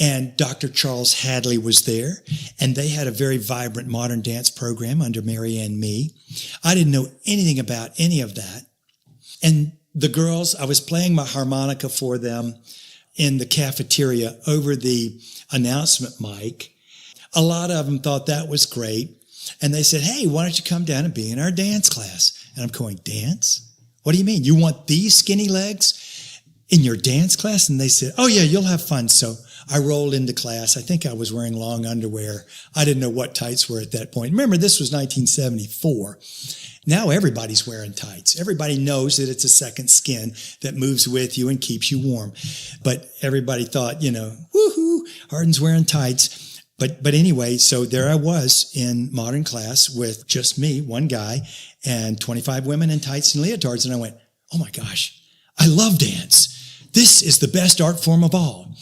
And Dr. Charles Hadley was there, and they had a very vibrant modern dance program under Mary Ann Mee. I didn't know anything about any of that. And the girls, I was playing my harmonica for them in the cafeteria over the announcement mic. A lot of them thought that was great. And they said, hey, why don't you come down and be in our dance class? And I'm going, dance? What do you mean? You want these skinny legs in your dance class? And they said, oh, yeah, you'll have fun. So I rolled into class. I think I was wearing long underwear. I didn't know what tights were at that point. Remember, this was 1974. Now everybody's wearing tights. Everybody knows that it's a second skin that moves with you and keeps you warm. But everybody thought, woohoo, Hardin's wearing tights. But anyway, so there I was in modern class with just me, one guy, and 25 women in tights and leotards. And I went, oh my gosh, I love dance. This is the best art form of all.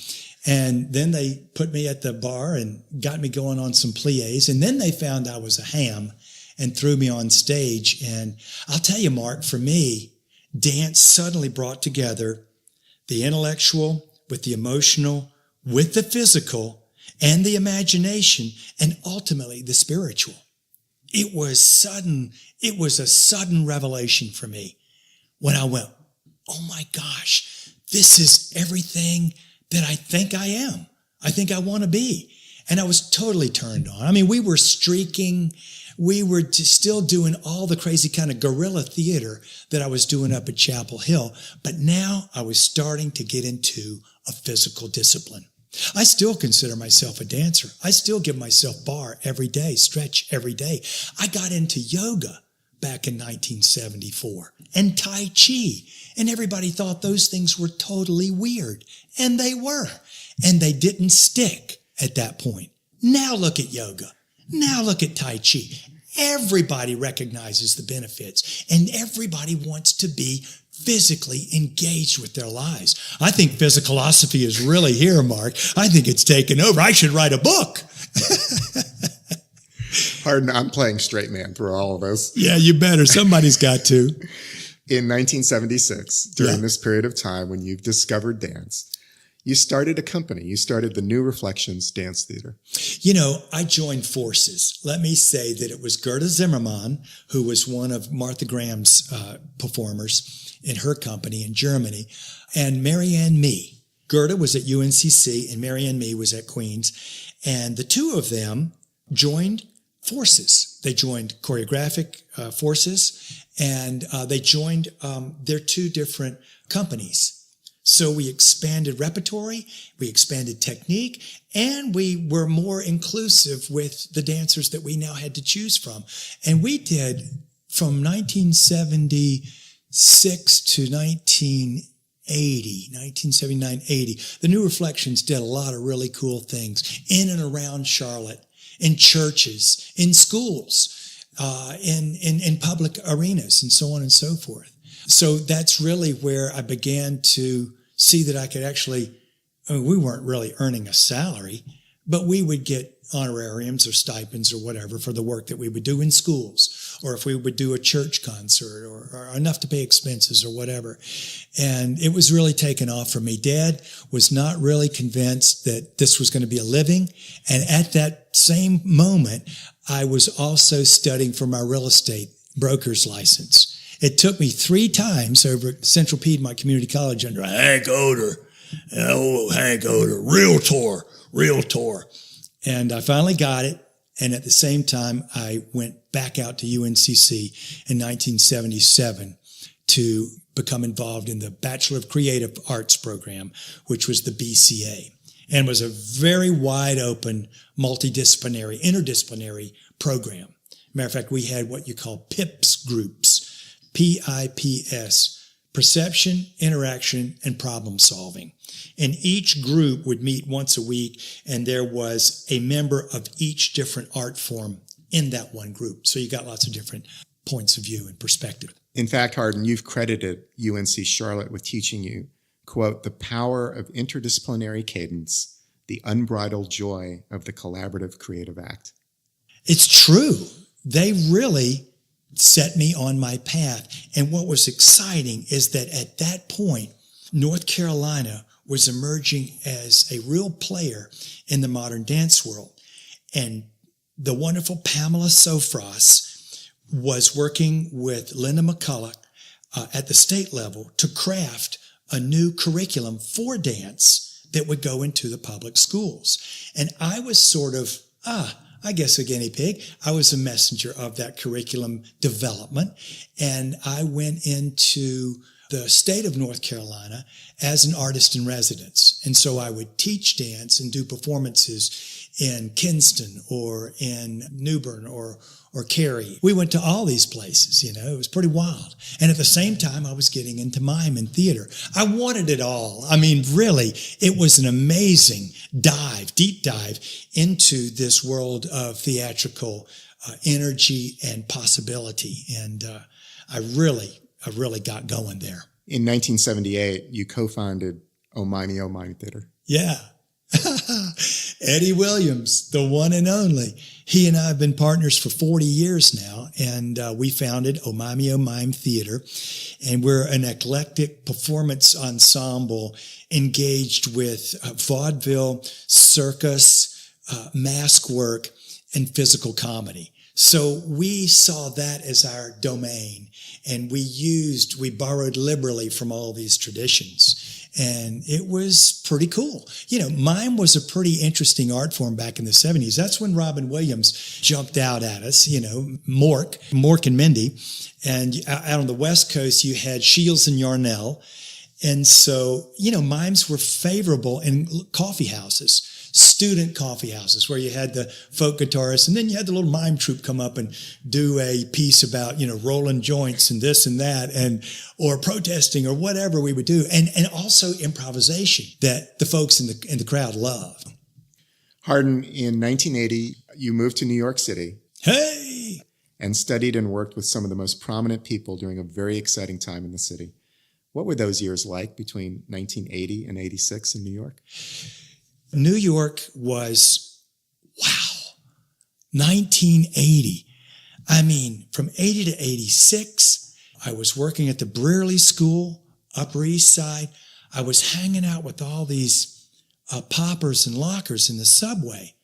And then they put me at the bar and got me going on some pliés. And then they found I was a ham and threw me on stage. And I'll tell you, Mark, for me, dance suddenly brought together the intellectual with the emotional, with the physical and the imagination, and ultimately the spiritual. It was a sudden revelation for me when I went, oh my gosh, this is everything that I think I am. I think I want to be. And I was totally turned on. I mean, we were streaking. We were still doing all the crazy kind of guerrilla theater that I was doing up at Chapel Hill. But now I was starting to get into a physical discipline. I still consider myself a dancer. I still give myself bar every day, stretch every day. I got into yoga back in 1974 and Tai Chi. And everybody thought those things were totally weird. And they were. And they didn't stick at that point. Now look at yoga. Now look at Tai Chi. Everybody recognizes the benefits and everybody wants to be physically engaged with their lives. I think physicalosophy is really here, Mark. I think it's taken over. I should write a book. Hardin, I'm playing straight man through all of this. Yeah, you better. Somebody's got to. In 1976, during this period of time when you've discovered dance, you started a company. You started the New Reflections Dance Theater. I joined forces. Let me say that it was Gerda Zimmermann, who was one of Martha Graham's performers in her company in Germany, and Marianne Mee. Gerda was at UNCC and Marianne Mee was at Queens. And the two of them joined forces. They joined choreographic forces, and they joined their two different companies. So we expanded repertory, we expanded technique, and we were more inclusive with the dancers that we now had to choose from. And we did from 1976 to 1979, 80. The New Reflections did a lot of really cool things in and around Charlotte, in churches, in schools, in public arenas, and so on and so forth. So that's really where I began to see that I could actually, we weren't really earning a salary, but we would get honorariums or stipends or whatever for the work that we would do in schools, or if we would do a church concert or enough to pay expenses or whatever. And it was really taken off for me. Dad was not really convinced that this was going to be a living. And at that same moment, I was also studying for my real estate broker's license. It took me 3 times over at Central Piedmont Community College under Hank Oder, realtor. And I finally got it. And at the same time, I went back out to UNCC in 1977 to become involved in the Bachelor of Creative Arts program, which was the BCA, and was a very wide open, multidisciplinary, interdisciplinary program. Matter of fact, we had what you call PIPS groups, PIPS, perception, interaction, and problem solving. And each group would meet once a week, and there was a member of each different art form in that one group. So you got lots of different points of view and perspective. In fact, Hardin, you've credited UNC Charlotte with teaching you, quote, the power of interdisciplinary cadence, the unbridled joy of the collaborative creative act. It's true. They really set me on my path. And what was exciting is that at that point, North Carolina was emerging as a real player in the modern dance world. And the wonderful Pamela Sofros was working with Linda McCulloch at the state level to craft a new curriculum for dance that would go into the public schools. And I was sort of, I guess a guinea pig. I was a messenger of that curriculum development. And I went into the state of North Carolina as an artist in residence. And so I would teach dance and do performances in Kinston or in New Bern or Cary. We went to all these places, it was pretty wild. And at the same time, I was getting into mime and theater. I wanted it all. I mean, really, it was an amazing deep dive into this world of theatrical energy and possibility. And I really got going there. In 1978, you co-founded OMIMEO Mime Theatre. Yeah. Eddie Williams, the one and only. He and I have been partners for 40 years now, and we founded OMIMEO Mime Theatre, and we're an eclectic performance ensemble engaged with vaudeville, circus, mask work, and physical comedy. So we saw that as our domain, and we borrowed liberally from all these traditions. And it was pretty cool. Mime was a pretty interesting art form back in the 70s. That's when Robin Williams jumped out at us, Mork and Mindy. And out on the West Coast, you had Shields and Yarnell. And so, mimes were favorable in coffee houses, student coffee houses, where you had the folk guitarist, and then you had the little mime troupe come up and do a piece about, rolling joints and this and that, or protesting or whatever we would do. And also improvisation that the folks in the crowd loved. Hardin, in 1980, you moved to New York City. Hey! And studied and worked with some of the most prominent people during a very exciting time in the city. What were those years like between 1980 and 86 in New York? New York was, 1980. I mean, from 80 to 86, I was working at the Brearley School, Upper East Side. I was hanging out with all these poppers and lockers in the subway.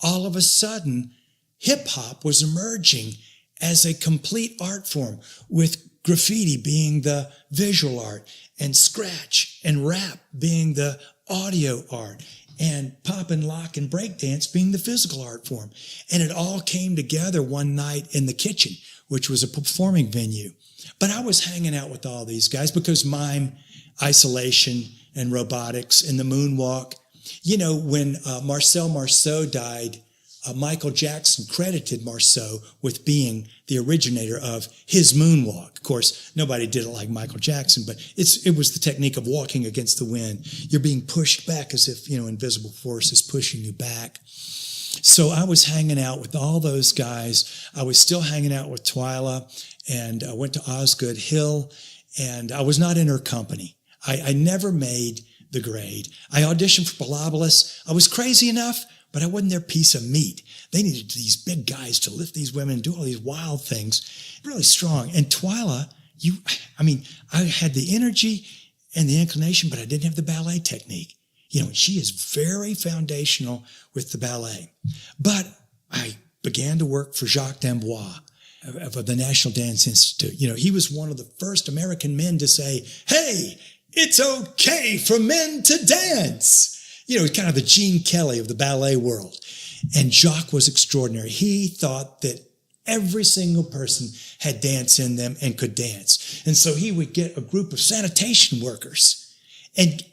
All of a sudden, hip-hop was emerging as a complete art form, with graffiti being the visual art, and scratch and rap being the audio art, and pop and lock and breakdance being the physical art form. And it all came together one night in the Kitchen, which was a performing venue. But I was hanging out with all these guys because mime, isolation, and robotics, and the moonwalk. When Marcel Marceau died, Michael Jackson credited Marceau with being the originator of his moonwalk. Of course, nobody did it like Michael Jackson, but it was the technique of walking against the wind. You're being pushed back as if, invisible force is pushing you back. So I was hanging out with all those guys. I was still hanging out with Twyla, and I went to Osgood Hill, and I was not in her company. I never made the grade. I auditioned for Pilobolus. I was crazy enough, but I wasn't their piece of meat. They needed these big guys to lift these women and do all these wild things. Really strong. And Twyla, I had the energy and the inclination, but I didn't have the ballet technique. She is very foundational with the ballet. But I began to work for Jacques d'Amboise of the National Dance Institute. He was one of the first American men to say, hey, it's okay for men to dance. Kind of the Gene Kelly of the ballet world. And Jacques was extraordinary. He thought that every single person had dance in them and could dance. And so he would get a group of sanitation workers and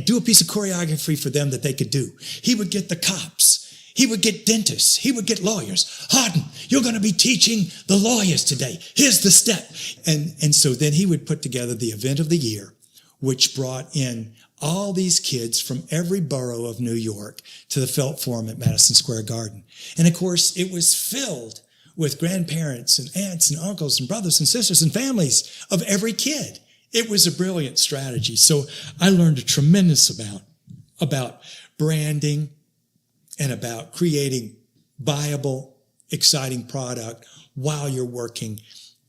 do a piece of choreography for them that they could do. He would get the cops. He would get dentists. He would get lawyers. Hardin, you're going to be teaching the lawyers today. Here's the step. And so then he would put together the event of the year, which brought in all these kids from every borough of New York to the Felt Forum at Madison Square Garden. And of course, it was filled with grandparents and aunts and uncles and brothers and sisters and families of every kid. It was a brilliant strategy. So I learned a tremendous amount about branding and about creating viable, exciting product while you're working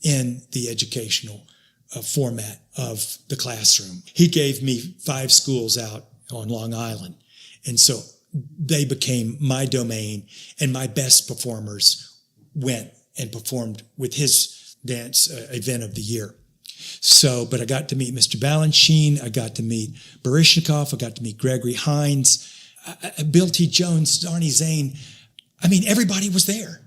in the educational format of the classroom. He gave me 5 schools out on Long Island. And so they became my domain, and my best performers went and performed with his dance event of the year. So, but I got to meet Mr. Balanchine. I got to meet Baryshnikov. I got to meet Gregory Hines, Bill T. Jones, Arnie Zane. Everybody was there.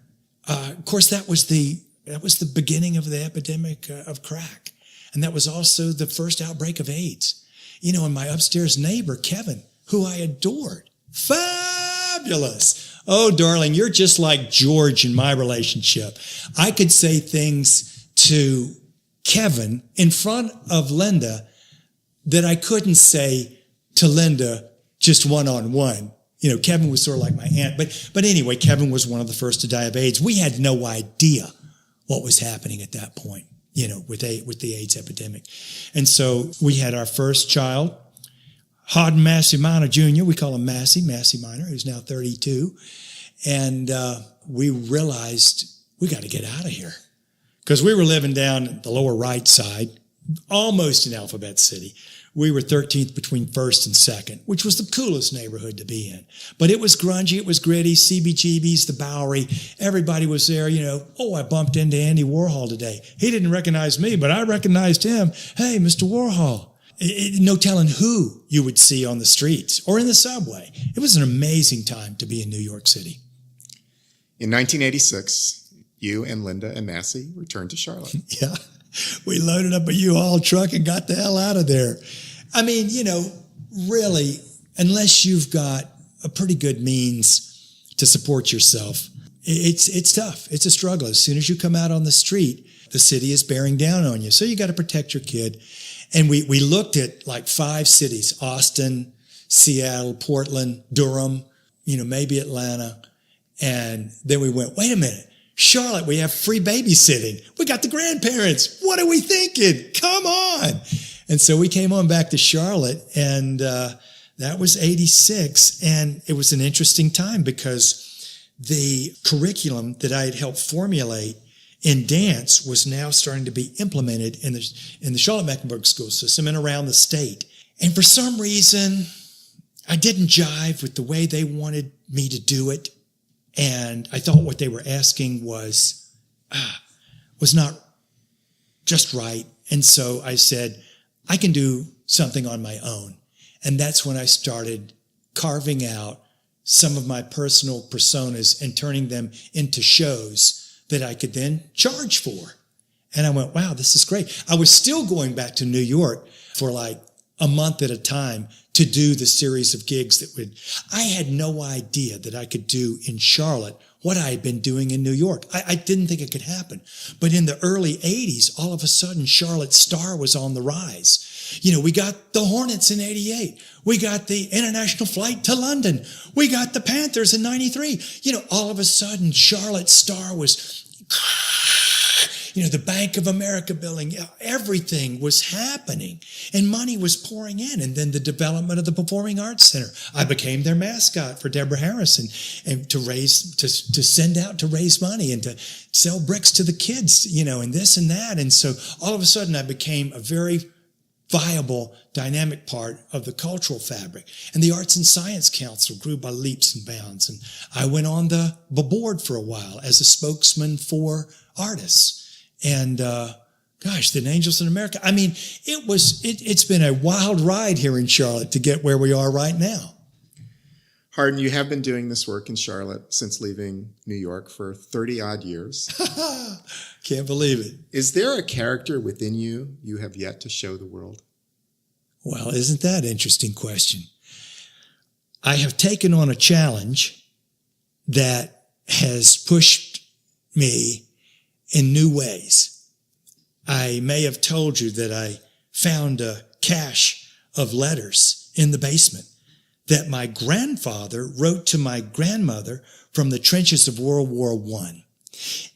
Of course, that was the beginning of the epidemic of crack. And that was also the first outbreak of AIDS. And my upstairs neighbor, Kevin, who I adored. Fabulous. Oh, darling, you're just like George in my relationship. I could say things to Kevin in front of Linda that I couldn't say to Linda just one-on-one. Kevin was sort of like my aunt. But anyway, Kevin was one of the first to die of AIDS. We had no idea what was happening at that point, with the AIDS epidemic. And so we had our first child, Hardin Minor Jr. We call him Massey Minor, who's now 32. And we realized we got to get out of here because we were living down the lower right side, almost in Alphabet City. We were 13th between 1st and 2nd, which was the coolest neighborhood to be in. But it was grungy, it was gritty, CBGB's, the Bowery. Everybody was there, I bumped into Andy Warhol today. He didn't recognize me, but I recognized him. Hey, Mr. Warhol. No telling who you would see on the streets or in the subway. It was an amazing time to be in New York City. In 1986, you and Linda and Massey returned to Charlotte. Yeah. We loaded up a U-Haul truck and got the hell out of there. I mean, really, unless you've got a pretty good means to support yourself, it's tough. It's a struggle. As soon as you come out on the street, the city is bearing down on you. So you got to protect your kid. And we looked at like 5 cities, Austin, Seattle, Portland, Durham, maybe Atlanta. And then we went, wait a minute. Charlotte, we have free babysitting. We got the grandparents. What are we thinking? Come on. And so we came on back to Charlotte, and that was 86. And it was an interesting time because the curriculum that I had helped formulate in dance was now starting to be implemented in the Charlotte-Mecklenburg school system and around the state. And for some reason, I didn't jive with the way they wanted me to do it. And I thought what they were asking was not just right. And so I said, I can do something on my own. And that's when I started carving out some of my personal personas and turning them into shows that I could then charge for. And I went, wow, this is great. I was still going back to New York for like a month at a time to do the series of gigs I had no idea that I could do in Charlotte what I had been doing in New York. I didn't think it could happen. But in the early 80s, all of a sudden, Charlotte's star was on the rise. We got the Hornets in 88. We got the international flight to London. We got the Panthers in 93. All of a sudden, Charlotte's star was, the Bank of America building, everything was happening and money was pouring in. And then the development of the Performing Arts Center. I became their mascot for Deborah Harrison and to send out to raise money and to sell bricks to the kids, and this and that. And so all of a sudden I became a very viable, dynamic part of the cultural fabric. And the Arts and Science Council grew by leaps and bounds. And I went on the board for a while as a spokesman for artists. And, the Angels in America. I mean, it's been a wild ride here in Charlotte to get where we are right now. Hardin, you have been doing this work in Charlotte since leaving New York for 30 odd years. Can't believe it. Is there a character within you have yet to show the world? Well, isn't that an interesting question? I have taken on a challenge that has pushed me in new ways. I may have told you that I found a cache of letters in the basement that my grandfather wrote to my grandmother from the trenches of World War I.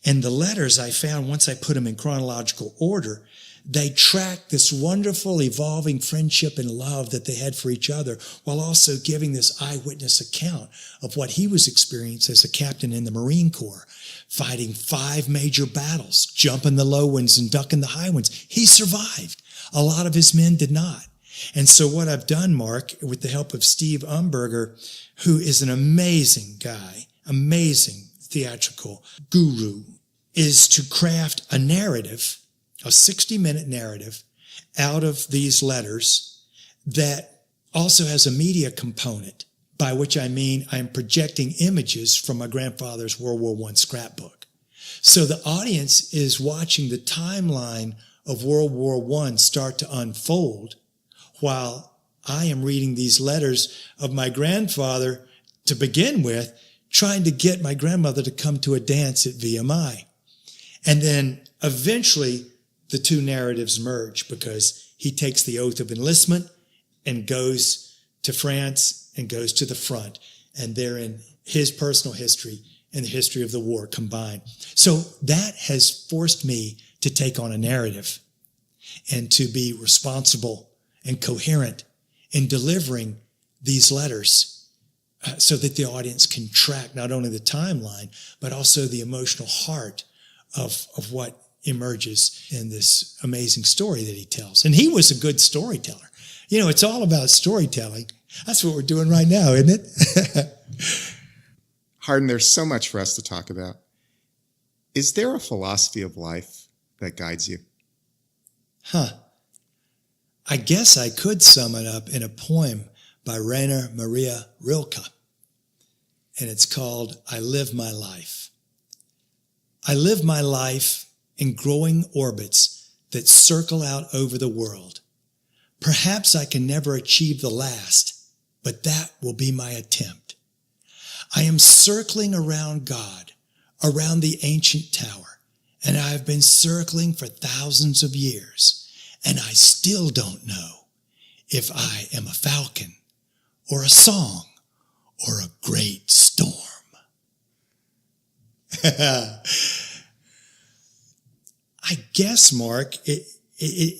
And the letters I found, once I put them in chronological order, they tracked this wonderful, evolving friendship and love that they had for each other, while also giving this eyewitness account of what he was experiencing as a captain in the Marine Corps, fighting 5 major battles, jumping the low ones and ducking the high ones. He survived. A lot of his men did not. And so what I've done, Mark, with the help of Steve Umberger, who is an amazing guy, amazing theatrical guru, is to craft a narrative, a 60-minute narrative out of these letters that also has a media component, by which I mean I'm projecting images from my grandfather's World War I scrapbook. So the audience is watching the timeline of World War I start to unfold while I am reading these letters of my grandfather to begin with, trying to get my grandmother to come to a dance at VMI. And then eventually the two narratives merge because he takes the oath of enlistment and goes to France and goes to the front. And therein his personal history and the history of the war combined. So that has forced me to take on a narrative and to be responsible and coherent in delivering these letters so that the audience can track not only the timeline, but also the emotional heart of what emerges in this amazing story that he tells. And he was a good storyteller. You know, it's all about storytelling. That's what we're doing right now, isn't it? Hardin, there's so much for us to talk about. Is there a philosophy of life that guides you? I guess I could sum it up in a poem by Rainer Maria Rilke, and it's called I Live My Life. I live my life in growing orbits that circle out over the world. Perhaps I can never achieve the last, but that will be my attempt. I am circling around God, around the ancient tower, and I have been circling for thousands of years, and I still don't know if I am a falcon or a song or a great storm. I guess, Mark, it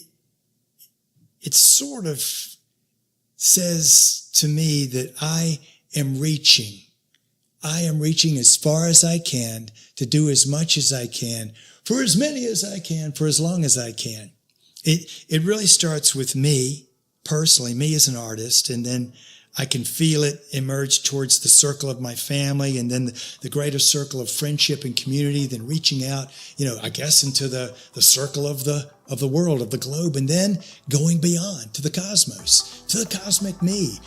sort of says to me that I am reaching as far as I can to do as much as I can, for as many as I can, for as long as I can. It really starts with me, personally, me as an artist, and then I can feel it emerge towards the circle of my family and then the greater circle of friendship and community, then reaching out, I guess into the circle of the world, of the globe, and then going beyond to the cosmos, to the cosmic me.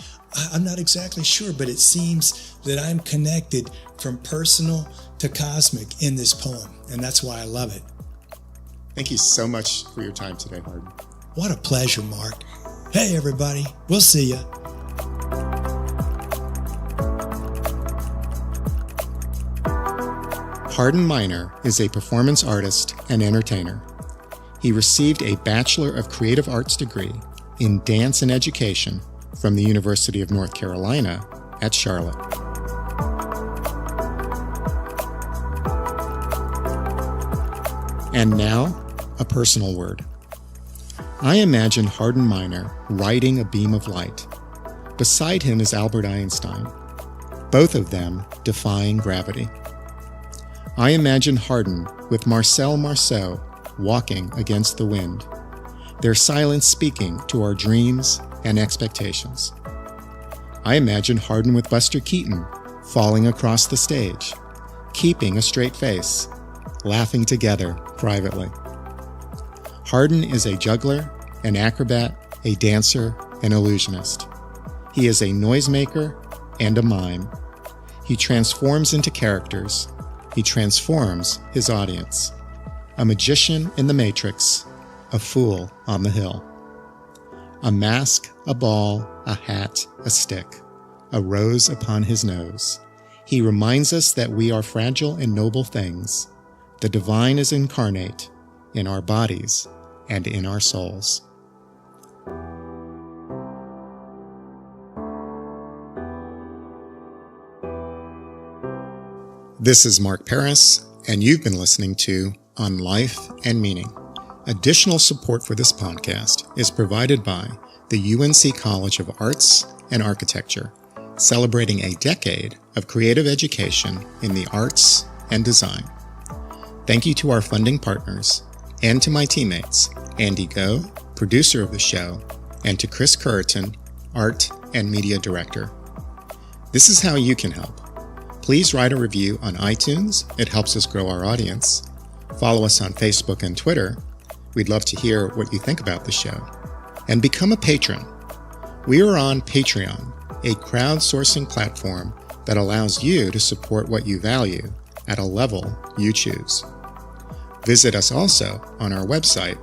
I'm not exactly sure, but it seems that I'm connected from personal to cosmic in this poem, and that's why I love it. Thank you so much for your time today, Hardin. What a pleasure, Mark. Hey, everybody. We'll see ya. Hardin Minor is a performance artist and entertainer. He received a Bachelor of Creative Arts degree in dance and education from the University of North Carolina at Charlotte. And now, a personal word. I imagine Hardin Minor riding a beam of light. Beside him is Albert Einstein, both of them defying gravity. I imagine Hardin with Marcel Marceau walking against the wind, their silence speaking to our dreams and expectations. I imagine Hardin with Buster Keaton falling across the stage, keeping a straight face, laughing together privately. Hardin is a juggler, an acrobat, a dancer, an illusionist. He is a noisemaker and a mime. He transforms into characters. He transforms his audience. A magician in the Matrix, a fool on the hill. A mask, a ball, a hat, a stick, a rose upon his nose. He reminds us that we are fragile and noble things. The divine is incarnate in our bodies and in our souls. This is Mark Paris, and you've been listening to On Life and Meaning. Additional support for this podcast is provided by the UNC College of Arts and Architecture, celebrating a decade of creative education in the arts and design. Thank you to our funding partners, and to my teammates, Andy Go, producer of the show, and to Chris Curriton, art and media director. This is how you can help. Please write a review on iTunes. It helps us grow our audience. Follow us on Facebook and Twitter. We'd love to hear what you think about the show. And become a patron. We are on Patreon, a crowdsourcing platform that allows you to support what you value at a level you choose. Visit us also on our website,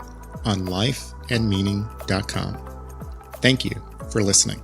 on lifeandmeaning.com. Thank you for listening.